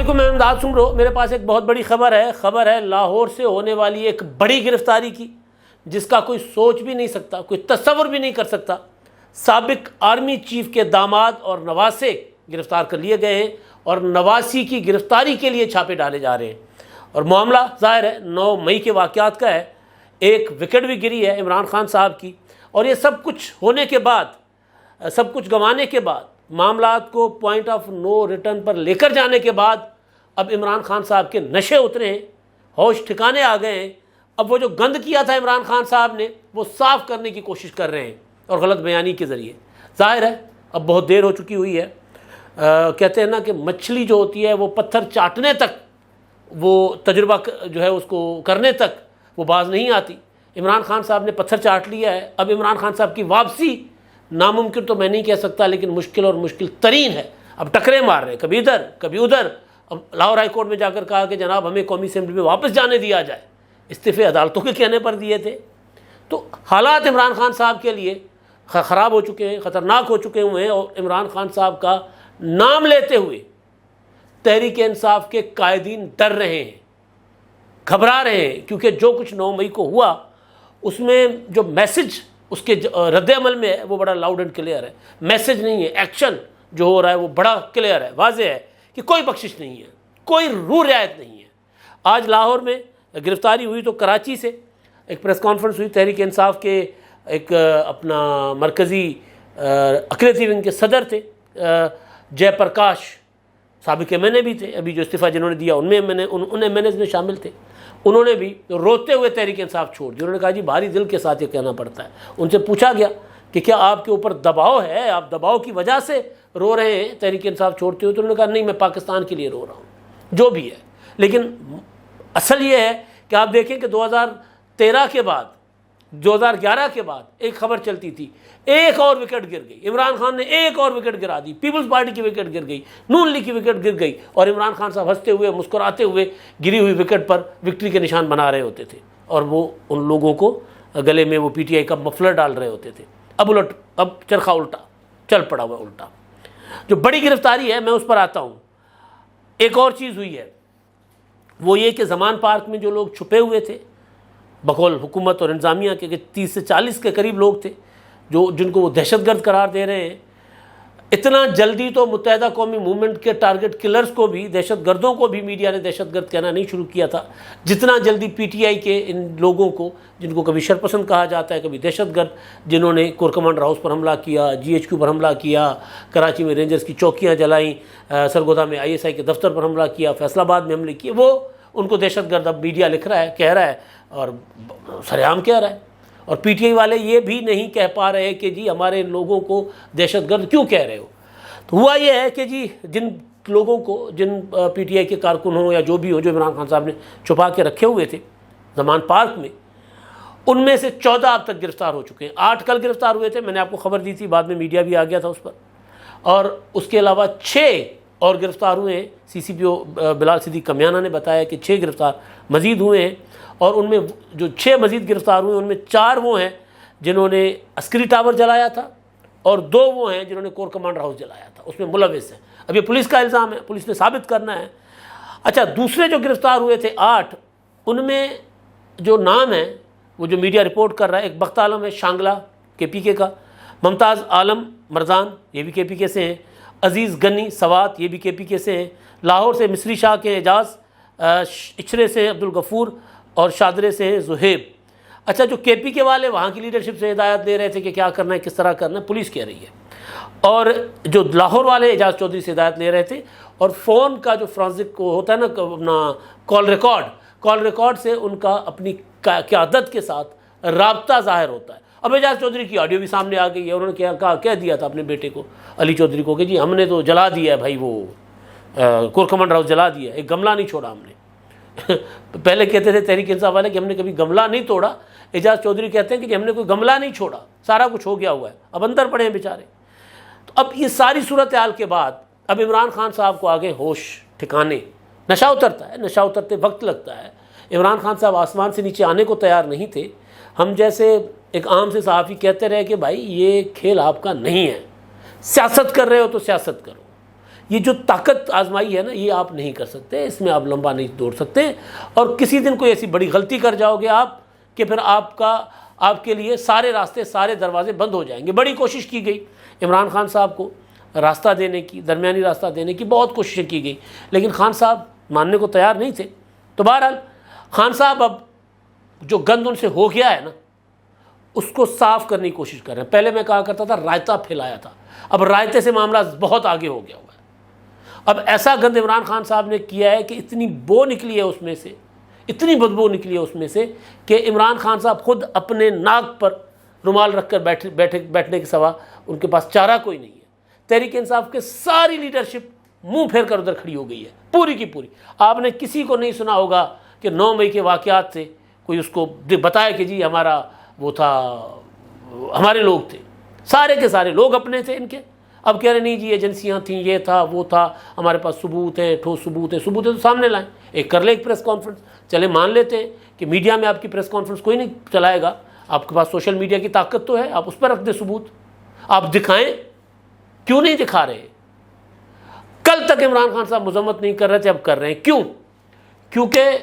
علیکم، میں امداد سن رہا ہوں۔ میرے پاس ایک بہت بڑی خبر ہے لاہور سے ہونے والی ایک بڑی گرفتاری کی، جس کا کوئی سوچ بھی نہیں سکتا، کوئی تصور بھی نہیں کر سکتا۔ سابق آرمی چیف کے داماد اور نواسے گرفتار کر لیے گئے ہیں اور نواسی کی گرفتاری کے لیے چھاپے ڈالے جا رہے ہیں، اور معاملہ ظاہر ہے 9 مئی کے واقعات کا ہے۔ ایک وکٹ بھی گری ہے عمران خان صاحب کی، اور یہ سب کچھ ہونے کے بعد، سب کچھ گنوانے کے بعد، معاملات کو پوائنٹ آف نو ریٹرن پر لے کر جانے کے بعد اب عمران خان صاحب کے نشے اترے ہیں، ہوش ٹھکانے آ گئے ہیں۔ اب وہ جو گند کیا تھا عمران خان صاحب نے، وہ صاف کرنے کی کوشش کر رہے ہیں، اور غلط بیانی کے ذریعے۔ ظاہر ہے اب بہت دیر ہو چکی ہوئی ہے۔ کہتے ہیں نا کہ مچھلی جو ہوتی ہے وہ پتھر چاٹنے تک، وہ تجربہ جو ہے اس کو کرنے تک وہ باز نہیں آتی۔ عمران خان صاحب نے پتھر چاٹ لیا ہے، اب عمران خان صاحب کی واپسی ناممکن تو میں نہیں کہہ سکتا، لیکن مشکل اور مشکل ترین ہے۔ اب ٹکرے مار رہے ہیں، کبھی ادھر کبھی ادھر۔ اب لاہور ہائی کورٹ میں جا کر کہا کہ جناب ہمیں قومی اسمبلی میں واپس جانے دیا جائے، استعفے عدالتوں کے کہنے پر دیے تھے۔ تو حالات عمران خان صاحب کے لیے خراب ہو چکے ہیں، خطرناک ہو چکے ہوئے ہیں، اور عمران خان صاحب کا نام لیتے ہوئے تحریک انصاف کے قائدین ڈر رہے ہیں، گھبرا رہے ہیں، کیونکہ جو کچھ 9 مئی کو ہوا اس میں جو میسج اس کے رد عمل میں ہے وہ بڑا لاؤڈ اینڈ کلیئر ہے۔ میسج نہیں ہے، ایکشن جو ہو رہا ہے وہ بڑا کلیئر ہے، واضح ہے کہ کوئی بخشش نہیں ہے، کوئی روح رعایت نہیں ہے۔ آج لاہور میں گرفتاری ہوئی تو کراچی سے ایک پریس کانفرنس ہوئی، تحریک انصاف کے ایک اپنا مرکزی اقلیتی ونگ کے صدر تھے جے پرکاش، سابق ایم این اے بھی تھے، ابھی جو استعفیٰ جنہوں نے دیا ان ایم این ایز میں شامل تھے۔ انہوں نے بھی روتے ہوئے تحریک انصاف چھوڑ دی۔ انہوں نے کہا جی بھاری دل کے ساتھ یہ کہنا پڑتا ہے۔ ان سے پوچھا گیا کہ کیا آپ کے اوپر دباؤ ہے، آپ دباؤ کی وجہ سے رو رہے ہیں تحریک انصاف چھوڑتے ہو؟ تو انہوں نے کہا نہیں، میں پاکستان کے لیے رو رہا ہوں، جو بھی ہے۔ لیکن اصل یہ ہے کہ آپ دیکھیں کہ 2013 کے بعد، 2011 کے بعد ایک خبر چلتی تھی، ایک اور وکٹ گر گئی، عمران خان نے ایک اور وکٹ گرا دی، پیپلز پارٹی کی وکٹ گر گئی، نون لیگ کی وکٹ گر گئی، اور عمران خان صاحب ہنستے ہوئے مسکراتے ہوئے گری ہوئی وکٹ پر وکٹری کے نشان بنا رہے ہوتے تھے، اور وہ ان لوگوں کو گلے میں وہ پی ٹی آئی کا مفلر ڈال رہے ہوتے تھے۔ اب چرخہ الٹا چل پڑا ہوا الٹا۔ جو بڑی گرفتاری ہے میں اس پر آتا ہوں۔ ایک اور چیز ہوئی ہے، وہ یہ کہ زمان پارک میں جو لوگ چھپے ہوئے تھے بقول حکومت اور انتظامیہ کے، کہ 30 سے 40 کے قریب لوگ تھے جن کو وہ دہشت گرد قرار دے رہے ہیں۔ اتنا جلدی تو متحدہ قومی موومنٹ کے ٹارگٹ کلرز کو بھی، دہشت گردوں کو بھی میڈیا نے دہشت گرد کہنا نہیں شروع کیا تھا، جتنا جلدی پی ٹی آئی کے ان لوگوں کو، جن کو کبھی شرپسند کہا جاتا ہے، کبھی دہشت گرد، جنہوں نے کور کمانڈر ہاؤس پر حملہ کیا، جی ایچ کیو پر حملہ کیا، کراچی میں رینجرز کی چوکیاں جلائیں، سرگودا میں آئی ایس آئی کے دفتر پر حملہ کیا، فیصل آباد میں حملے کیے، وہ ان کو دہشت گرد اب میڈیا لکھ رہا ہے، کہہ رہا ہے، اور سر عام کہہ رہا ہے۔ اور پی ٹی آئی والے یہ بھی نہیں کہہ پا رہے کہ جی ہمارے لوگوں کو دہشت گرد کیوں کہہ رہے ہو۔ تو ہوا یہ ہے کہ جی جن لوگوں کو، جن پی ٹی آئی کے کارکن ہوں یا جو بھی ہو، جو عمران خان صاحب نے چھپا کے رکھے ہوئے تھے زمان پارک میں، ان میں سے 14 اب تک گرفتار ہو چکے ہیں۔ 8 کل گرفتار ہوئے تھے، میں نے آپ کو خبر دی تھی، بعد میں میڈیا بھی آ گیا تھا اس پر، اور اس کے علاوہ 6 اور گرفتار ہوئے ہیں۔ سی سی پی او بلال صدیق کمیانہ نے بتایا کہ 6 گرفتار مزید ہوئے ہیں، اور ان میں جو 6 مزید گرفتار ہوئے ہیں ان میں 4 وہ ہیں جنہوں نے عسکری ٹاور جلایا تھا، اور 2 وہ ہیں جنہوں نے کور کمانڈر ہاؤس جلایا تھا، اس میں ملوث ہیں۔ اب یہ پولیس کا الزام ہے، پولیس نے ثابت کرنا ہے۔ اچھا، دوسرے جو گرفتار ہوئے تھے 8، ان میں جو نام ہیں وہ جو میڈیا رپورٹ کر رہا ہے، ایک بخت عالم ہے شانگلہ کے پی کے کا، ممتاز عالم مرزان یہ بھی کے پی کے سے ہیں، عزیز گنی سوات یہ بھی کے پی کے سے ہیں، لاہور سے مصری شاہ کے اعجاز، اچھرے سے عبدالغفور، اور شادرے سے ہیں زہیب۔ اچھا، جو کے پی کے والے وہاں کی لیڈرشپ سے ہدایت دے رہے تھے کہ کیا کرنا ہے، کس طرح کرنا ہے، پولیس کہہ رہی ہے، اور جو لاہور والے اعجاز چودھری سے ہدایت لے رہے تھے، اور فون کا جو فرانسک ہوتا ہے نا اپنا کال ریکارڈ سے ان کا اپنی قیادت کے ساتھ رابطہ ظاہر ہوتا ہے۔ اب اعجاز چودھری کی آڈیو بھی سامنے آ گئی ہے، انہوں نے کہہ دیا تھا اپنے بیٹے کو علی چودھری کو کہ جی ہم نے تو جلا دیا ہے بھائی، وہ کور کمانڈر ہاؤس جلا دیا ہے، ایک گملہ نہیں چھوڑا ہم نے۔ پہلے کہتے تھے تحریک انصاف والے کہ ہم نے کبھی گملہ نہیں توڑا، اعجاز چودھری کہتے ہیں کہ ہم نے کوئی گملہ نہیں چھوڑا، سارا کچھ ہو گیا ہوا ہے، اب اندر پڑے ہیں بیچارے۔ تو اب یہ ساری صورتحال کے بعد اب عمران خان صاحب کو آگے ہوش ٹھکانے، نشہ اترتا ہے، نشہ اترتے وقت لگتا ہے۔ عمران خان صاحب آسمان سے نیچے آنے کو تیار نہیں تھے۔ ہم جیسے ایک عام سے صحافی کہتے رہے کہ بھائی یہ کھیل آپ کا نہیں ہے، سیاست کر رہے ہو تو سیاست کرو، یہ جو طاقت آزمائی ہے نا، یہ آپ نہیں کر سکتے، اس میں آپ لمبا نہیں دوڑ سکتے، اور کسی دن کوئی ایسی بڑی غلطی کر جاؤ گے آپ کہ پھر آپ کے لیے سارے راستے، سارے دروازے بند ہو جائیں گے۔ بڑی کوشش کی گئی عمران خان صاحب کو راستہ دینے کی، درمیانی راستہ دینے کی بہت کوششیں کی گئی، لیکن خان صاحب ماننے کو تیار نہیں تھے۔ تو بہرحال خان صاحب اب جو گند ان سے ہو گیا ہے نا، اس کو صاف کرنے کی کوشش کر رہے ہیں۔ پہلے میں کہا کرتا تھا رائتا پھیلایا تھا، اب رائتے سے معاملہ بہت آگے ہو گیا ہوا ہے۔ اب ایسا گند عمران خان صاحب نے کیا ہے کہ اتنی بو نکلی ہے اس میں سے، اتنی بدبو نکلی ہے اس میں سے کہ عمران خان صاحب خود اپنے ناک پر رومال رکھ کر بیٹھنے کے سوا ان کے پاس چارہ کوئی نہیں ہے۔ تحریک انصاف کے ساری لیڈرشپ منہ پھیر کر ادھر کھڑی ہو گئی ہے، پوری کی پوری۔ آپ نے کسی کو نہیں سنا ہوگا کہ 9 مئی کے واقعات سے کوئی اس کو بتایا کہ جی ہمارا وہ تھا، ہمارے لوگ تھے، سارے کے سارے لوگ اپنے تھے ان کے۔ اب کہہ رہے نہیں جی ایجنسیاں تھیں، یہ تھا وہ تھا، ہمارے پاس ثبوت ہے، ٹھوس ثبوت ہے تو سامنے لائیں، ایک کر لیں ایک پریس کانفرنس۔ چلے مان لیتے ہیں کہ میڈیا میں آپ کی پریس کانفرنس کوئی نہیں چلائے گا، آپ کے پاس سوشل میڈیا کی طاقت تو ہے، آپ اس پر رکھ دیں ثبوت، آپ دکھائیں، کیوں نہیں دکھا رہے؟ کل تک عمران خان صاحب مذمت نہیں کر رہے تھے، اب کر رہے ہیں، کیوں؟ کیونکہ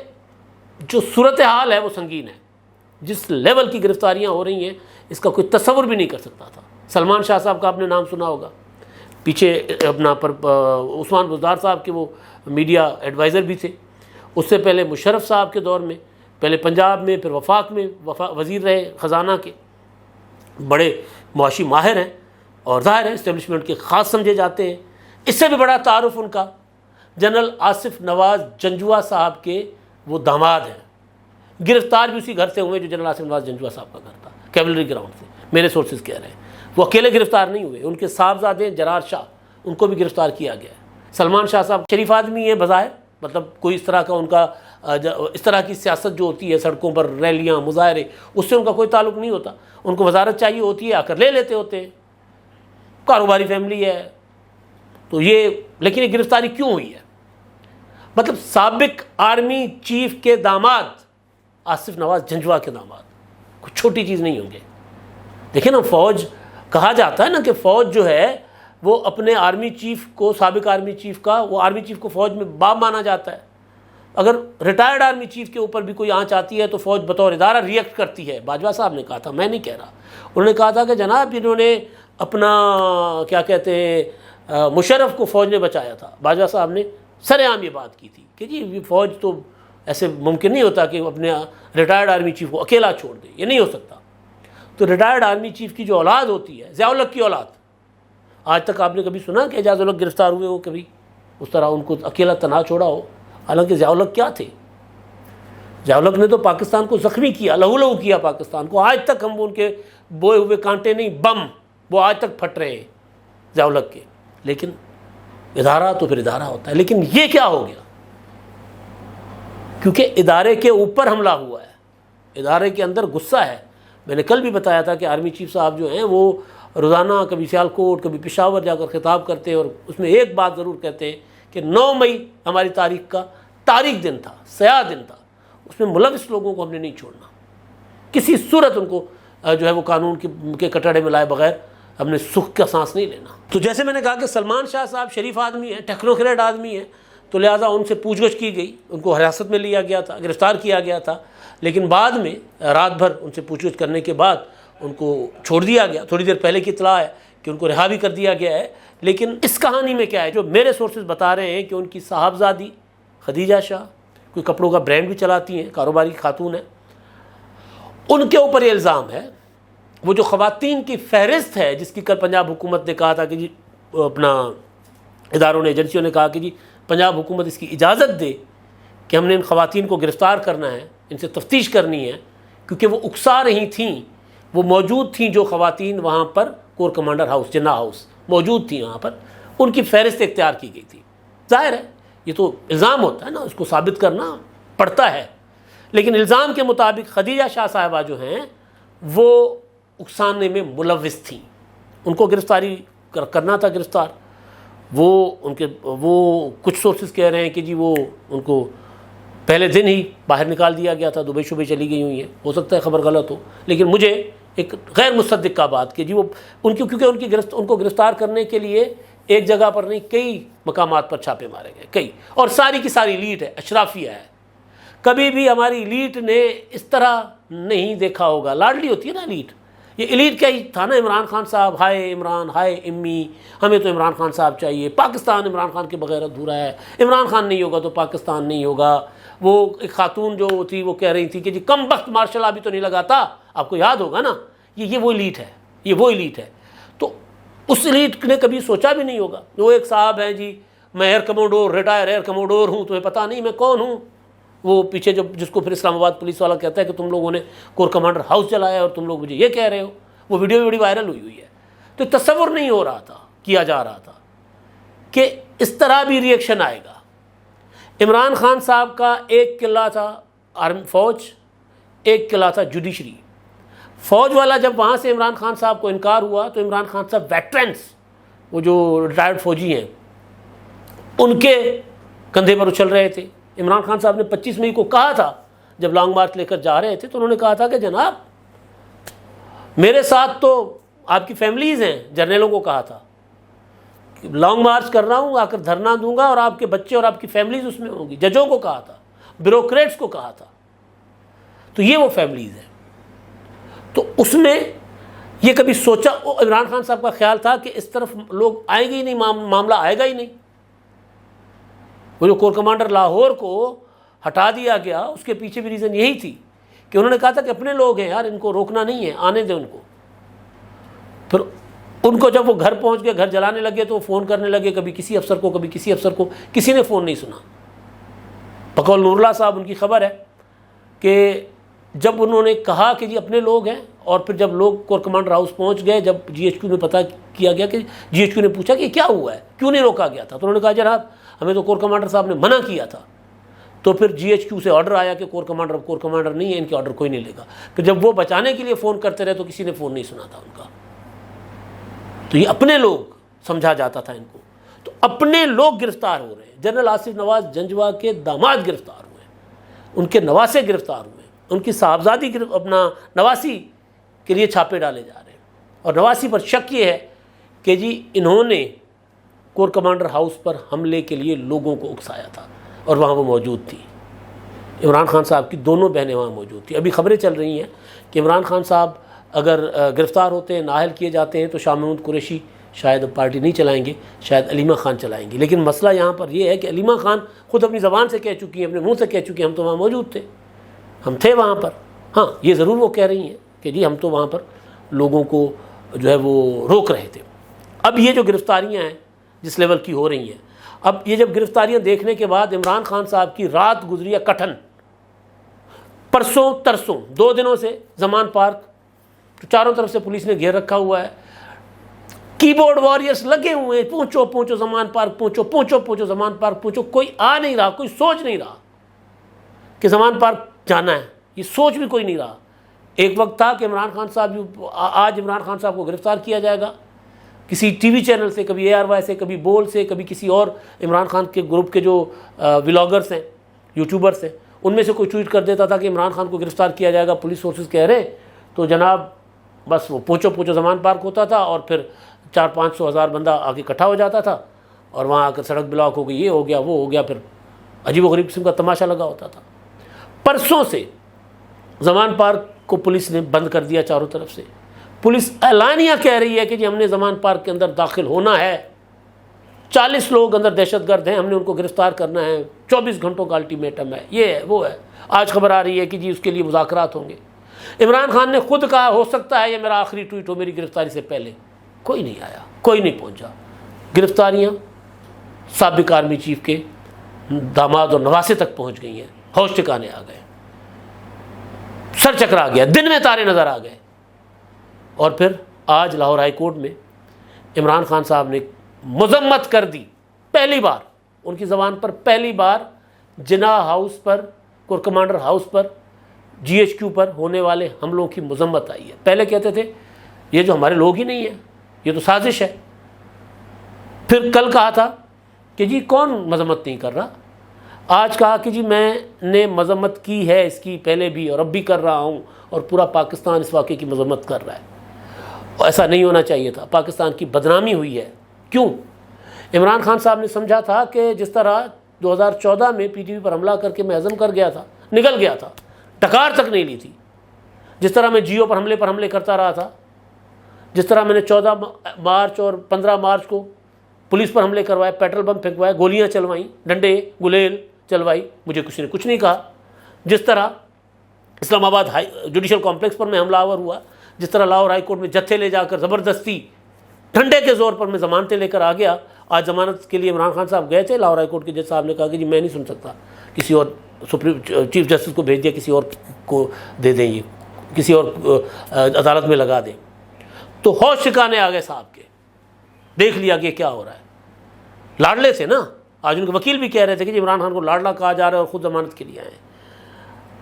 جو صورتحال ہے وہ سنگین ہے، جس لیول کی گرفتاریاں ہو رہی ہیں اس کا کوئی تصور بھی نہیں کر سکتا تھا۔ سلمان شاہ صاحب کا آپ نے نام سنا ہوگا، پیچھے اپنا عثمان بزدار صاحب کے وہ میڈیا ایڈوائزر بھی تھے، اس سے پہلے مشرف صاحب کے دور میں، پہلے پنجاب میں، پھر وفاق میں وزیر رہے خزانہ کے، بڑے معاشی ماہر ہیں اور ظاہر ہے اسٹیبلشمنٹ کے خاص سمجھے جاتے ہیں۔ اس سے بھی بڑا تعارف ان کا جنرل آصف نواز جنجوعہ صاحب کے وہ داماد ہیں، گرفتار بھی اسی گھر سے ہوئے جو جنرل آصف نواز جنجوعہ صاحب کا گھر تھا، کیولری گراؤنڈ سے، میرے سورسز کہہ رہے ہیں۔ وہ اکیلے گرفتار نہیں ہوئے، ان کے صاحبزادے جرار شاہ، ان کو بھی گرفتار کیا گیا ہے۔ سلمان شاہ صاحب شریف آدمی ہیں بظاہر، مطلب کوئی اس طرح کا ان کا اس طرح کی سیاست جو ہوتی ہے سڑکوں پر ریلیاں مظاہرے، اس سے ان کا کوئی تعلق نہیں ہوتا، ان کو وزارت چاہیے ہوتی ہے آ کر لے لیتے ہوتے ہیں، کاروباری فیملی ہے تو یہ۔ لیکن یہ گرفتاری کیوں ہوئی ہے؟ مطلب سابق آرمی چیف کے داماد، آصف نواز جنجوعہ کے داماد، کوئی چھوٹی چیز نہیں ہوں گے۔ دیکھیں نا، فوج کہا جاتا ہے نا کہ فوج جو ہے وہ اپنے آرمی چیف کو، سابق آرمی چیف کا، وہ آرمی چیف کو فوج میں باپ مانا جاتا ہے۔ اگر ریٹائرڈ آرمی چیف کے اوپر بھی کوئی آنچ آتی ہے تو فوج بطور ادارہ ریئیکٹ کرتی ہے۔ باجوہ صاحب نے کہا تھا، میں نہیں کہہ رہا، انہوں نے کہا تھا کہ جناب انہوں نے اپنا کیا کہتے ہیں مشرف کو فوج نے بچایا تھا۔ باجوہ صاحب نے سر عام یہ بات کی تھی کہ جی فوج تو ایسے ممکن نہیں ہوتا کہ اپنے ریٹائرڈ آرمی چیف کو اکیلا چھوڑ دے، یہ نہیں ہو سکتا۔ تو ریٹائرڈ آرمی چیف کی جو اولاد ہوتی ہے، ضیاء الحق کی اولاد، آج تک آپ نے کبھی سنا کہ اعجاز الحق گرفتار ہوئے ہو، کبھی اس طرح ان کو اکیلا تنہا چھوڑا ہو؟ حالانکہ ضیاء الحق کیا تھے؟ ضیاء الحق نے تو پاکستان کو زخمی کیا، لہو لہو کیا پاکستان کو۔ آج تک ہم ان کے بوئے ہوئے کانٹے نہیں، بم وہ آج تک پھٹ رہے ہیں ضیاء الحق کے۔ لیکن ادارہ تو پھر ادارہ ہوتا ہے۔ لیکن یہ کیا ہو گیا؟ کیونکہ ادارے کے اوپر حملہ ہوا ہے، ادارے کے اندر غصہ ہے۔ میں نے کل بھی بتایا تھا کہ آرمی چیف صاحب جو ہیں وہ روزانہ کبھی سیالکوٹ کبھی پشاور جا کر خطاب کرتے ہیں، اور اس میں ایک بات ضرور کہتے ہیں کہ 9 مئی ہماری تاریخ کا تاریخ دن تھا، سیاہ دن تھا، اس میں ملوث لوگوں کو ہم نے نہیں چھوڑنا، کسی صورت ان کو جو ہے وہ قانون کے کٹڑے میں لائے بغیر ہم نے سکھ کا سانس نہیں لینا۔ تو جیسے میں نے کہا کہ سلمان شاہ صاحب شریف آدمی ہیں، ٹیکنوکریٹ آدمی ہیں، تو لہٰذا ان سے پوچھ گچھ کی گئی، ان کو حراست میں لیا گیا تھا، گرفتار کیا گیا تھا، لیکن بعد میں رات بھر ان سے پوچھ گچھ کرنے کے بعد ان کو چھوڑ دیا گیا۔ تھوڑی دیر پہلے کی اطلاع ہے کہ ان کو رہا بھی کر دیا گیا ہے۔ لیکن اس کہانی میں کیا ہے، جو میرے سورسز بتا رہے ہیں کہ ان کی صاحبزادی خدیجہ شاہ کوئی کپڑوں کا برانڈ بھی چلاتی ہیں، کاروباری خاتون ہیں، ان کے اوپر یہ الزام ہے۔ وہ جو خواتین کی فہرست ہے جس کی کل پنجاب حکومت نے کہا تھا کہ جی اپنا اداروں نے، ایجنسیوں نے کہا کہ جی پنجاب حکومت اس کی اجازت دے کہ ہم نے ان خواتین کو گرفتار کرنا ہے، ان سے تفتیش کرنی ہے، کیونکہ وہ اکسا رہی تھیں، وہ موجود تھیں جو خواتین وہاں پر کور کمانڈر ہاؤس، جناح ہاؤس موجود تھیں، وہاں پر ان کی فہرست اختیار کی گئی تھی۔ ظاہر ہے یہ تو الزام ہوتا ہے نا، اس کو ثابت کرنا پڑتا ہے، لیکن الزام کے مطابق خدیجہ شاہ صاحبہ جو ہیں وہ اکسانے میں ملوث تھیں، ان کو گرفتاری کرنا تھا گرفتار۔ وہ کچھ سورسز کہہ رہے ہیں کہ جی وہ ان کو پہلے دن ہی باہر نکال دیا گیا تھا، دبئی شبئی چلی گئی ہوئی ہیں، ہو سکتا ہے خبر غلط ہو، لیکن مجھے ایک غیر مصدق کا بات کہ جی وہ ان کو گرفتار کرنے کے لیے ایک جگہ پر نہیں، کئی مقامات پر چھاپے مارے گئے، کئی، اور ساری کی ساری ایلیٹ ہے، اشرافیہ ہے۔ کبھی بھی ہماری ایلیٹ نے اس طرح نہیں دیکھا ہوگا، لاڈلی ہوتی ہے نا ایلیٹ، یہ ایلیٹ کیا ہی تھا نا، عمران خان صاحب، ہائے عمران، ہائے امی، ہمیں تو عمران خان صاحب چاہیے، پاکستان عمران خان کے بغیر ادھورا ہے، عمران خان نہیں ہوگا تو پاکستان نہیں ہوگا۔ وہ ایک خاتون جو تھی وہ کہہ رہی تھی کہ جی کم بخت مارشل ابھی تو نہیں لگاتا، آپ کو یاد ہوگا نا، یہ وہ ایلیٹ ہے، یہ وہ ایلیٹ ہے۔ تو اس ایلیٹ نے کبھی سوچا بھی نہیں ہوگا، وہ ایک صاحب ہیں جی میں air commodore, retire air commodore ہوں، تمہیں پتہ نہیں میں کون ہوں، وہ پیچھے جس کو پھر اسلام آباد پولیس والا کہتا ہے کہ تم لوگوں نے کور کمانڈر ہاؤس جلایا اور تم لوگ مجھے یہ کہہ رہے ہو، وہ ویڈیو بھی بڑی وائرل ہوئی ہے۔ تو تصور نہیں ہو رہا تھا، کیا جا رہا تھا کہ اس طرح بھی ری ایکشن آئے گا۔ عمران خان صاحب کا ایک قلعہ تھا فوج، ایک قلعہ تھا جوڈیشری۔ فوج والا جب وہاں سے عمران خان صاحب کو انکار ہوا تو عمران خان صاحب ویٹرنس، وہ جو ریٹائرڈ فوجی ہیں، ان کے کندھے پر اچھل رہے تھے۔ عمران خان صاحب نے 25 مئی کو کہا تھا، جب لانگ مارچ لے کر جا رہے تھے تو انہوں نے کہا تھا کہ جناب میرے ساتھ تو آپ کی فیملیز ہیں، جرنیلوں کو کہا تھا لانگ مارچ کر رہا ہوں، آ کر دھرنا دوں گا اور آپ کے بچے اور آپ کی فیملیز اس میں ہوں گی، ججوں کو کہا تھا، بیوروکریٹس کو کہا تھا۔ تو یہ وہ فیملیز ہیں۔ تو اس میں یہ کبھی سوچا، عمران خان صاحب کا خیال تھا کہ اس طرف لوگ آئیں گے ہی نہیں، معاملہ آئے گا ہی نہیں۔ وہ جو کور کمانڈر لاہور کو ہٹا دیا گیا، اس کے پیچھے بھی ریزن یہی تھی کہ انہوں نے کہا تھا کہ اپنے لوگ ہیں یار، ان کو روکنا نہیں ہے، آنے دیں ان کو۔ پھر ان کو جب وہ گھر پہنچ گئے، گھر جلانے لگے تو وہ فون کرنے لگے، کبھی کسی افسر کو، کبھی کسی افسر کو، کسی نے فون نہیں سنا۔ بقول نور اللہ صاحب ان کی خبر ہے کہ جب انہوں نے کہا کہ جی اپنے لوگ ہیں، اور پھر جب لوگ کور کمانڈر ہاؤس پہنچ گئے، جب جی ایچ کیو میں پتہ کیا گیا کہ جی ایچ کیو نے پوچھا کہ کیا ہوا ہے، کیوں نہیں روکا گیا تھا، تو انہوں نے کہا جناب ہمیں تو کور کمانڈر صاحب نے منع کیا تھا۔ تو پھر جی ایچ کیو سے آرڈر آیا کہ کور کمانڈر نہیں ہے، ان کے آرڈر کوئی نہیں لے گا۔ پھر جب وہ بچانے کے لیے فون کرتے رہے تو کسی نے فون نہیں سنا تھا ان کا۔ تو یہ اپنے لوگ سمجھا جاتا تھا ان کو، تو اپنے لوگ گرفتار ہو رہے ہیں۔ جنرل آصف نواز جنجوا کے داماد گرفتار ہوئے، ان کے نواسے گرفتار ہوئے، ان کی صاحبزادی اپنا نواسی کے لیے چھاپے ڈالے جا رہے ہیں۔ اور نواسی پر شک یہ ہے کہ جی انہوں نے کور کمانڈر ہاؤس پر حملے کے لیے لوگوں کو اکسایا تھا، اور وہاں وہ موجود تھی۔ عمران خان صاحب کی دونوں بہنیں وہاں موجود تھیں۔ ابھی خبریں چل رہی ہیں کہ عمران خان صاحب اگر گرفتار ہوتے ہیں، نااہل کیے جاتے ہیں، تو شاہ محمود قریشی شاید پارٹی نہیں چلائیں گے، شاید علیمہ خان چلائیں گے۔ لیکن مسئلہ یہاں پر یہ ہے کہ علیمہ خان خود اپنی زبان سے کہہ چکی ہیں، اپنے منہ سے کہہ چکی ہیں، ہم تو وہاں موجود تھے، ہم تھے وہاں پر۔ ہاں یہ ضرور وہ کہہ رہی ہیں کہ جی ہم تو وہاں پر لوگوں کو جو ہے وہ روک رہے تھے۔ اب یہ جو گرفتاریاں ہیں جس لیول کی ہو رہی ہیں، اب یہ جب گرفتاریاں دیکھنے کے بعد عمران خان صاحب کی رات گزری ہے کٹھن، پرسوں ترسوں 2 دنوں سے زمان پارک تو چاروں طرف سے پولیس نے گھیر رکھا ہوا ہے، کی بورڈ واریئرز لگے ہوئے ہیں، پہنچو زمان پارک پہنچو زمان پارک پہنچو۔ کوئی آ نہیں رہا، کوئی سوچ نہیں رہا کہ زمان پارک جانا ہے، یہ سوچ بھی کوئی نہیں رہا۔ ایک وقت تھا کہ عمران خان صاحب، آج عمران خان صاحب کو گرفتار کیا جائے گا کسی ٹی وی چینل سے، کبھی اے آر وائی سے، کبھی بول سے، کبھی کسی اور عمران خان کے گروپ کے جو ولاگرز ہیں، یوٹیوبرز ہیں، ان میں سے کوئی ٹویٹ کر دیتا تھا کہ عمران خان کو گرفتار کیا جائے گا، پولیس فورسز کہہ رہے ہیں، تو جناب بس وہ پہنچو زمان پارک ہوتا تھا، اور پھر 400-500 ہزار بندہ آ کے اکٹھا ہو جاتا تھا، اور وہاں آ کر سڑک بلاک ہو گئی، یہ ہو گیا وہ ہو گیا، پھر عجیب و غریب قسم کا تماشا لگا ہوتا تھا۔ پرسوں سے زمان پارک کو پولیس نے بند کر دیا چاروں طرف سے۔ پولیس اعلانیہ کہہ رہی ہے کہ جی ہم نے زمان پارک کے اندر داخل ہونا ہے، 40 لوگ اندر دہشت گرد ہیں، ہم نے ان کو گرفتار کرنا ہے، 24 گھنٹوں کا الٹیمیٹم ہے، یہ ہے وہ ہے۔ آج خبر آ رہی ہے کہ جی اس کے لیے مذاکرات ہوں گے۔ عمران خان نے خود کہا ہو سکتا ہے یہ میرا آخری ٹویٹ ہو میری گرفتاری سے پہلے۔ کوئی نہیں آیا، کوئی نہیں پہنچا۔ گرفتاریاں سابق آرمی چیف کے داماد اور نواسے تک پہنچ گئی ہیں، ہوش ٹھکانے آ گئے، سر چکرا گیا، دن میں تارے نظر آ گئے۔ اور پھر آج لاہور ہائی کورٹ میں عمران خان صاحب نے مذمت کر دی، پہلی بار ان کی زبان پر، پہلی بار جناح ہاؤس پر، کور کمانڈر ہاؤس پر، جی ایچ کیو پر ہونے والے حملوں کی مذمت آئی ہے۔ پہلے کہتے تھے یہ جو ہمارے لوگ ہی نہیں ہیں، یہ تو سازش ہے۔ پھر کل کہا تھا کہ جی کون مذمت نہیں کر رہا، آج کہا کہ جی میں نے مذمت کی ہے اس کی پہلے بھی اور اب بھی کر رہا ہوں، اور پورا پاکستان اس واقعے کی مذمت کر رہا ہے۔ ایسا نہیں ہونا چاہیے تھا، پاکستان کی بدنامی ہوئی ہے۔ کیوں؟ عمران خان صاحب نے سمجھا تھا کہ جس طرح 2014 میں پی ٹی وی پر حملہ کر کے میں عزم کر گیا تھا، نکل گیا تھا، ڈکار تک نہیں لی تھی، جس طرح میں جیو پر حملے کرتا رہا تھا، جس طرح میں نے 14 مارچ اور 15 مارچ کو پولیس پر حملے کروائے، پیٹرول بم پھینکوائے، گولیاں چلوائیں، ڈنڈے گلیل چلوائی، مجھے کسی نے کچھ نہیں کہا، جس طرح اسلام آباد جوڈیشل کمپلیکس پر میں حملہ آور ہوا، جس طرح لاہور ہائی کورٹ میں جتھے لے جا کر زبردستی ڈنڈے کے زور پر میں ضمانتیں لے کر آ گیا۔ آج ضمانت کے لیے عمران خان صاحب گئے تھے لاہور ہائی کورٹ کے جج صاحب نے کہا کہ جی میں نہیں سن سکتا، کسی اور چیف جسٹس کو بھیج دیا، کسی اور کو دے دیں، یہ کسی اور عدالت میں لگا دیں۔ تو ہوش ٹھکانے آ گئے صاحب کے، دیکھ لیا کہ کیا ہو رہا ہے۔ لاڈلے سے نا، آج ان کے وکیل بھی کہہ رہے تھے کہ جی عمران خان کو لاڈلا کہا جا رہا ہے اور خود ضمانت کے لیے آئے ہیں۔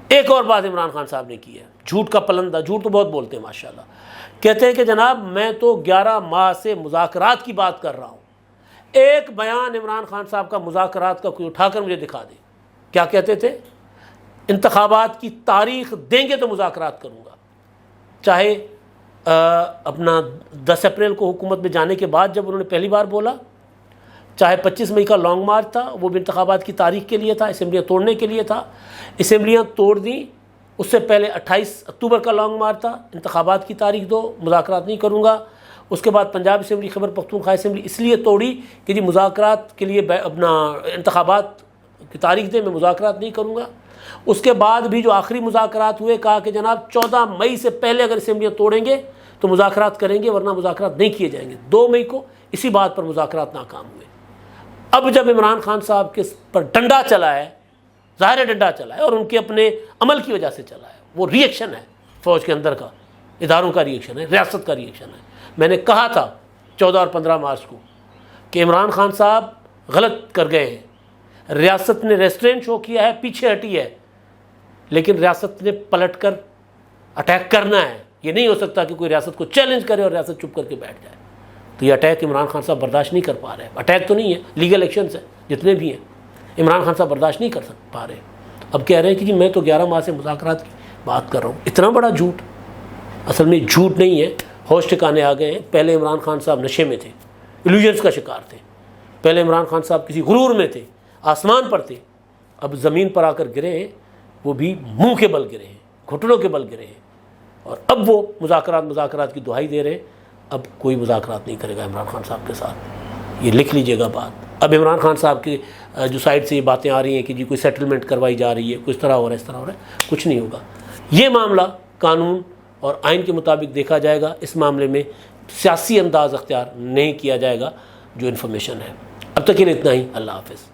ایک اور بات عمران خان صاحب نے کی ہے، جھوٹ کا پلندہ، جھوٹ تو بہت بولتے ہیں ماشاءاللہ، کہتے ہیں کہ جناب میں تو 11 ماہ سے مذاکرات کی بات کر رہا ہوں۔ ایک بیان عمران خان صاحب کا مذاکرات کا کوئی اٹھا کر مجھے دکھا دے۔ کیا کہتے تھے؟ انتخابات کی تاریخ دیں گے تو مذاکرات کروں گا، چاہے اپنا 10 اپریل کو حکومت میں جانے کے بعد جب انہوں نے پہلی بار بولا، چاہے 25 مئی کا لانگ مارچ تھا، وہ بھی انتخابات کی تاریخ کے لیے تھا، اسمبلیاں توڑنے کے لیے تھا، اسمبلیاں توڑ دیں، اس سے پہلے 28 اکتوبر کا لانگ مارچ تھا، انتخابات کی تاریخ دو، مذاکرات نہیں کروں گا۔ اس کے بعد پنجاب اسمبلی، خیبر پختونخوا اسمبلی اس لیے توڑی کہ جی مذاکرات کے لیے اپنا انتخابات کی تاریخ دیں، میں مذاکرات نہیں کروں گا۔ اس کے بعد بھی جو آخری مذاکرات ہوئے، کہا کہ جناب 14 مئی سے پہلے اگر اسمبلیاں توڑیں گے تو مذاکرات کریں گے، ورنہ مذاکرات نہیں کیے جائیں گے۔ 2 مئی کو اسی بات پر مذاکرات ناکام ہوئے۔ اب جب عمران خان صاحب کے پر ڈنڈا چلا ہے، ظاہر ڈنڈا چلا ہے اور ان کے اپنے عمل کی وجہ سے چلا ہے، وہ ری ایکشن ہے فوج کے اندر کا، اداروں کا ری ایکشن ہے، ریاست کا ری ایکشن ہے۔ میں نے کہا تھا 14 اور 15 مارچ کو کہ عمران خان صاحب غلط کر گئے ہیں، ریاست نے ریسٹرین شو کیا ہے، پیچھے ہٹی ہے، لیکن ریاست نے پلٹ کر اٹیک کرنا ہے۔ یہ نہیں ہو سکتا کہ کوئی ریاست کو چیلنج کرے اور ریاست چپ کر کے بیٹھ جائے۔ تو یہ اٹیک عمران خان صاحب برداشت نہیں کر پا رہے، اٹیک تو نہیں ہے، لیگل ایکشنز ہیں جتنے بھی ہیں، عمران خان صاحب برداشت نہیں کر پا رہے۔ اب کہہ رہے ہیں کہ جی میں تو 11 ماہ سے مذاکرات کی بات کر رہا ہوں۔ اتنا بڑا جھوٹ، اصل میں جھوٹ نہیں ہے، ہوش ٹھکانے آ گئے ہیں۔ پہلے عمران خان صاحب نشے میں تھے، ایلیوژنس کا شکار تھے، پہلے عمران خان صاحب کسی غرور میں تھے، آسمان پر تھے، اب زمین پر آ کر گرے ہیں، وہ بھی منہ کے بل گرے ہیں، گھٹنوں کے بل گرے ہیں، اور اب وہ مذاکرات کی دہائی دے رہے ہیں۔ اب کوئی مذاکرات نہیں کرے گا عمران خان صاحب کے ساتھ، یہ لکھ لیجئے گا بات۔ اب عمران خان صاحب کی جو سائڈ سے یہ باتیں آ رہی ہیں کہ جی کوئی سیٹلمنٹ کروائی جا رہی ہے، کچھ طرح ہو رہا ہے، اس طرح ہو رہا ہے، کچھ نہیں ہوگا۔ یہ معاملہ قانون اور آئین کے مطابق دیکھا جائے گا، اس معاملے میں سیاسی انداز اختیار نہیں کیا جائے گا۔ جو انفارمیشن ہے اب تک کے لیے اتنا ہی۔ اللہ حافظ۔